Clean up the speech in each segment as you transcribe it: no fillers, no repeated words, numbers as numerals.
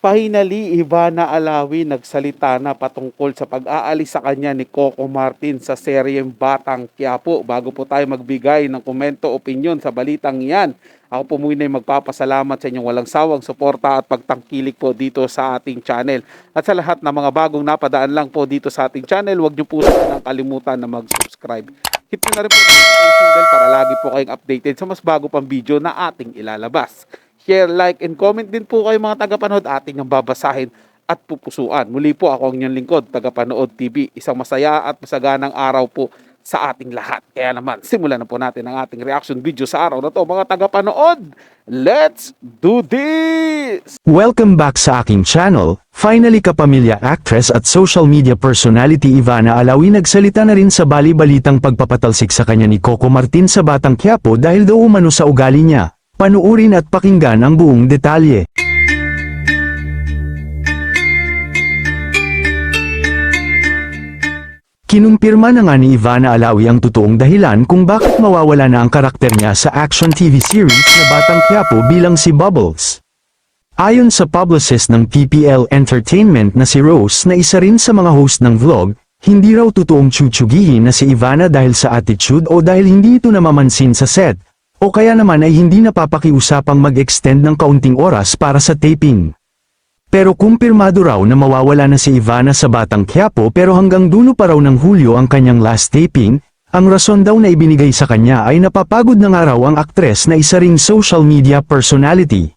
Finally, Ivana Alawi nagsalita na patungkol sa pag-aalis sa kanya ni Coco Martin sa seryeng Batang Quiapo. Bago po tayo magbigay ng komento, opinyon sa balitang yan, ako po muna ay magpapasalamat sa inyong walang sawang suporta at pagtangkilik po dito sa ating channel. At sa lahat ng mga bagong napadaan lang po dito sa ating channel, huwag niyo po sanang kalimutan na mag-subscribe. Hit nyo na rin po ang notification bell para lagi po kayong updated sa mas bago pang video na ating ilalabas. Share, like, and comment din po kayo mga tagapanood, ating ang babasahin at pupusuan. Muli po ako ang inyong lingkod, Tagapanood TV. Isang masaya at masaganang araw po sa ating lahat. Kaya naman, simulan na po natin ang ating reaction video sa araw na to mga tagapanood. Let's do this! Welcome back sa aking channel. Finally kapamilya actress at social media personality Ivana Alawi nagsalita na rin sa bali-balitang pagpapatalsik sa kanya ni Coco Martin sa Batang Quiapo dahil daw umano sa ugali niya. Panuurin at pakinggan ang buong detalye. Kinumpirma na nga ni Ivana Alawi ang totoong dahilan kung bakit mawawala na ang karakter niya sa action TV series na Batang Quiapo bilang si Bubbles. Ayon sa publicist ng PPL Entertainment na si Rose na isa rin sa mga host ng vlog, hindi raw totoong tsutsughihin na si Ivana dahil sa attitude o dahil hindi ito namamansin sa set, o kaya naman ay hindi napapakiusapang mag-extend ng kaunting oras para sa taping. Pero kumpirmado raw na mawawala na si Ivana sa Batang Quiapo pero hanggang dulo pa raw ng Hulyo ang kanyang last taping, ang rason daw na ibinigay sa kanya ay napapagod na nga raw ang aktres na isa ring social media personality.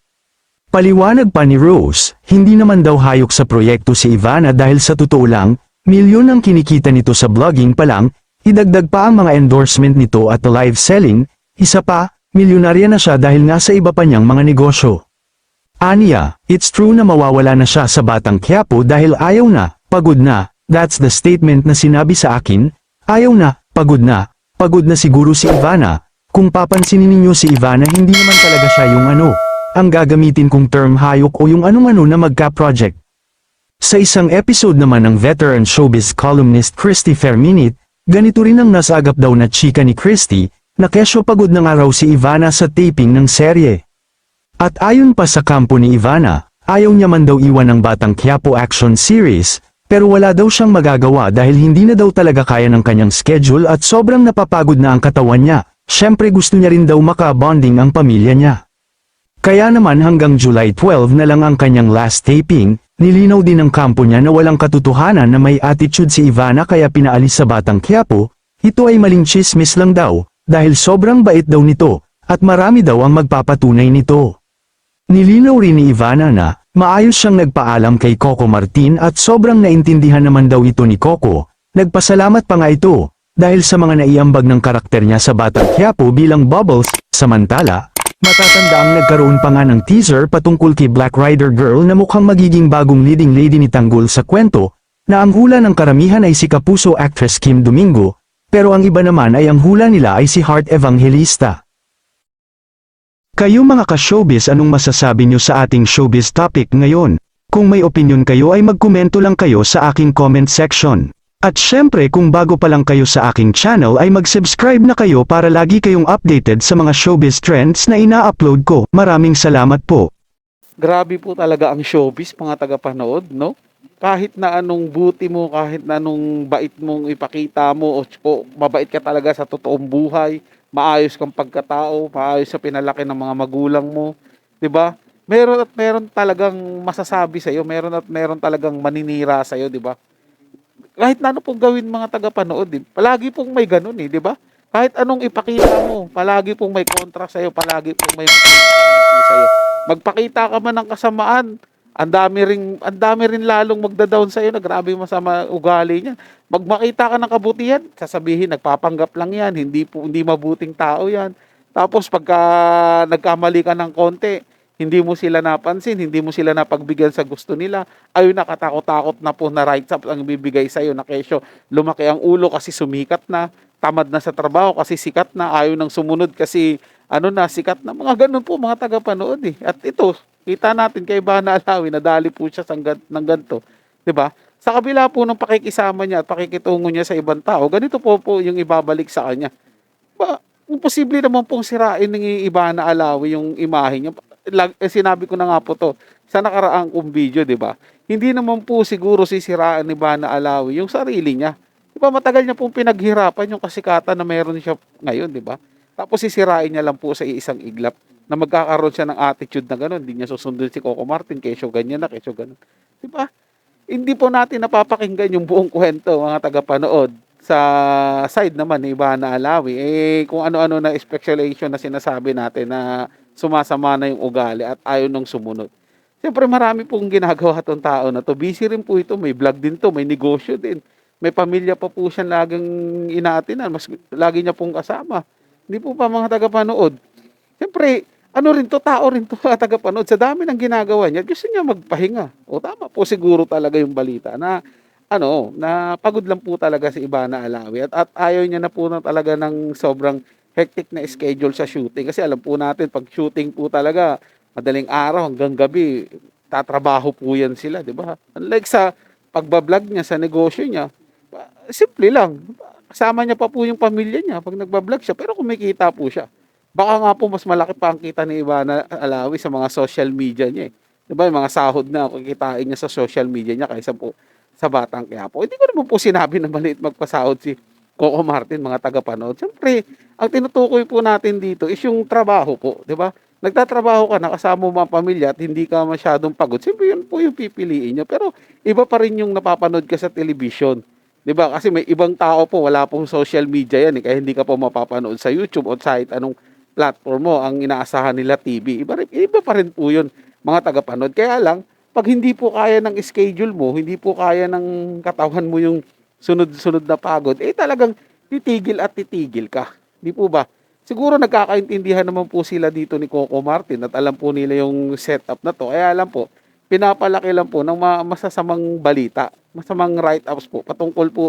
Paliwanag pa ni Rose, hindi naman daw hayok sa proyekto si Ivana dahil sa totoo lang, milyon ang kinikita nito sa vlogging pa lang, idagdag pa ang mga endorsement nito at live selling, isa pa, milyonarya na siya dahil nga sa iba pa niyang mga negosyo. Aniya, it's true na mawawala na siya sa Batang Quiapo dahil ayaw na, pagod na, that's the statement na sinabi sa akin, ayaw na, pagod na siguro si Ivana, kung papansinin ninyo si Ivana hindi naman talaga siya yung ang gagamitin kong term hayok o yung anong na magka-project. Sa isang episode naman ng veteran showbiz columnist Christy Ferminit, ganito rin ang nasagap daw na chika ni Christy, na kesyo pagod na nga raw si Ivana sa taping ng serye. At ayon pa sa kampo ni Ivana, ayaw niya man daw iwan ang Batang Quiapo action series, pero wala daw siyang magagawa dahil hindi na daw talaga kaya ng kanyang schedule at sobrang napapagod na ang katawan niya, syempre gusto niya rin daw maka-bonding ang pamilya niya. Kaya naman hanggang July 12 na lang ang kanyang last taping, nilinaw din ng kampo niya na walang katotohanan na may attitude si Ivana kaya pinaalis sa Batang Quiapo, ito ay maling chismis lang daw, dahil sobrang bait daw nito, at marami daw ang magpapatunay nito. Nilinaw rin ni Ivana na, maayos siyang nagpaalam kay Coco Martin at sobrang naintindihan naman daw ito ni Coco, nagpasalamat pa nga ito, dahil sa mga naiambag ng karakter niya sa Batang Quiapo bilang Bubbles, samantala, matatandaang nagkaroon pa nga ng teaser patungkol kay Black Rider Girl na mukhang magiging bagong leading lady ni Tanggol sa kwento, na ang hula ng karamihan ay si kapuso actress Kim Domingo, pero ang iba naman ay ang hula nila ay si Heart Evangelista. Kayo mga ka-showbiz, anong masasabi nyo sa ating showbiz topic ngayon? Kung may opinion kayo ay magkomento lang kayo sa aking comment section. At syempre kung bago pa lang kayo sa aking channel ay mag-subscribe na kayo para lagi kayong updated sa mga showbiz trends na ina-upload ko. Maraming salamat po. Grabe po talaga ang showbiz mga tagapanood, no? Kahit na anong buti mo, kahit na anong bait mong ipakita mo, o mabait ka talaga sa totoong buhay, maayos kang pagkatao, maayos sa pinalaki ng mga magulang mo, 'di ba? Meron at meron talagang masasabi sa iyo, meron at meron talagang maninira sa iyo, 'di ba? Kahit na ano pong gawin mga tagapanood, palagi pong may ganun 'di ba? Kahit anong ipakita mo, palagi pong may kontra sa iyo, palagi pong may sa iyo. Magpakita ka man ng kasamaan, ang dami rin lalong magda-down sa iyo na grabe yung masama ugali niya. Magmakita ka ng kabutihan, sasabihin nagpapanggap lang 'yan, hindi mabuting tao 'yan. Tapos pagka nagkamali ka ng konti, hindi mo sila napansin, hindi mo sila napagbigyan sa gusto nila. Ayun, nakatakot-takot na po na rights up ang bibigay sa iyo na kesyo. Lumaki ang ulo kasi sumikat na, tamad na sa trabaho kasi sikat na, ayaw nang sumunod kasi sikat na. Mga ganun po mga tagapanood At ito, kita natin kay Ivana Alawi, nadali po siya ng ganito. 'Di ba? Sa kabila po ng pakikisama niya at pakikitungo niya sa ibang tao, ganito po yung ibabalik sa kanya. Imposible naman pong sirain ng Ivana Alawi yung imahe niya. Sinabi ko na nga po to sa nakaraang kong video, di ba? Hindi naman po siguro sisiraan ni Ivana Alawi yung sarili niya. Di ba matagal niya pong pinaghirapan yung kasikatan na meron siya ngayon, di ba? Tapos sisirain niya lang po sa isang iglap na magkakaroon siya ng attitude na gano'n. Hindi niya susundin si Coco Martin, kesyo ganyan na, kesyo gano'n. Di ba? Hindi po natin napapakinggan yung buong kwento, mga tagapanood. Sa side naman ni Ivana Alawi, kung ano-ano na speculation na sinasabi natin na sumasama na yung ugali at ayaw nang sumunod. Siyempre marami pong ginagawa tong tao na to. Busy rin po ito, may vlog din to, may negosyo din. May pamilya pa po siya laging inaatinan, mas lagi niya pong kasama. Hindi po pa mga tagapanood. Siyempre, ano rin to, tao rin to, mga tagapanood. Sa dami ng ginagawa niya, gusto niya magpahinga. O tama po siguro talaga yung balita na na pagod lang po talaga si Ivana Alawi at ayaw niya na po na talaga ng sobrang hectic na schedule sa shooting. Kasi alam po natin, pag shooting po talaga, madaling araw hanggang gabi, tatrabaho po yan sila, di ba? Unlike sa pagbablog niya, sa negosyo niya, simple lang. Kasama niya pa po yung pamilya niya pag nagbablog siya, pero kumikita po siya. Baka nga po mas malaki pa ang kita ni Ivana Alawi sa mga social media niya eh. Di ba? Yung mga sahod na kikitain niya sa social media niya kaysa po sa Batang Quiapo. Hindi ko naman po sinabi na maliit magpasahod si Coco Martin, mga tagapanood. Siyempre, ang tinutukoy po natin dito is yung trabaho po, di ba? Nagtatrabaho ka, nakasama mo ang pamilya at hindi ka masyadong pagod. Siyempre, yun po yung pipiliin niya. Pero iba pa rin yung napapanood ka sa television. Di ba? Kasi may ibang tao po, wala pong social media yan. Kaya hindi ka po mapapanood sa YouTube o kahit anong platform mo. Ang inaasahan nila TV. Iba pa rin po yun, mga tagapanood. Kaya lang, pag hindi po kaya ng schedule mo, hindi po kaya ng katawan mo yung sunod-sunod na pagod, talagang titigil at titigil ka. Di po ba? Siguro nagkakaintindihan naman po sila dito ni Coco Martin at alam po nila yung setup na to. Kaya alam po, pinapalaki lang po ng masasamang balita, masamang write-ups po, patungkol po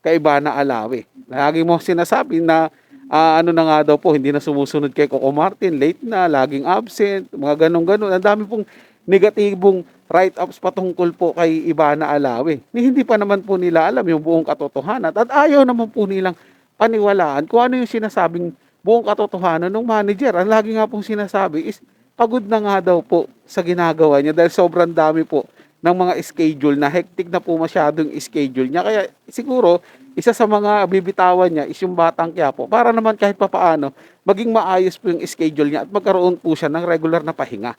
kay Ivana Alawi. Lagi mo sinasabi na ano na nga daw po, hindi na sumusunod kay Coco Martin, late na, laging absent, mga ganun-ganun. Ang dami pong negatibong write-ups patungkol po kay Ivana Alawi. Hindi pa naman po nila alam yung buong katotohanan at ayaw naman po nilang paniwalaan kung ano yung sinasabing buong katotohanan ng manager. Ang lagi nga pong sinasabi is pagod na nga daw po sa ginagawa niya dahil sobrang dami po ng mga schedule na hectic na po masyadong schedule niya. Kaya siguro isa sa mga bibitawan niya is yung Batang Quiapo para naman kahit papaano maging maayos po yung schedule niya at magkaroon po siya ng regular na pahinga.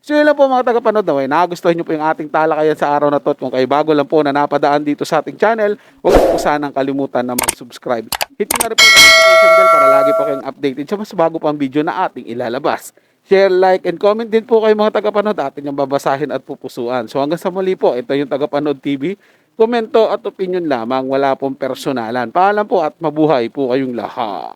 So yun lang po mga tagapanood na nagustuhan nyo po yung ating talakayan sa araw na to. At kung kayo bago lang po na napadaan dito sa ating channel, huwag po sanang kalimutan na mag-subscribe. Hit nyo na rin po yung notification bell para lagi po kayong updated sa mas bago pang video na ating ilalabas. Share, like, and comment din po kayo mga tagapanood. Atin yung babasahin at pupusuan. So hanggang sa muli po, ito yung Tagapanood TV. Komento at opinion lamang, wala pong personalan. Paalam po at mabuhay po kayong lahat.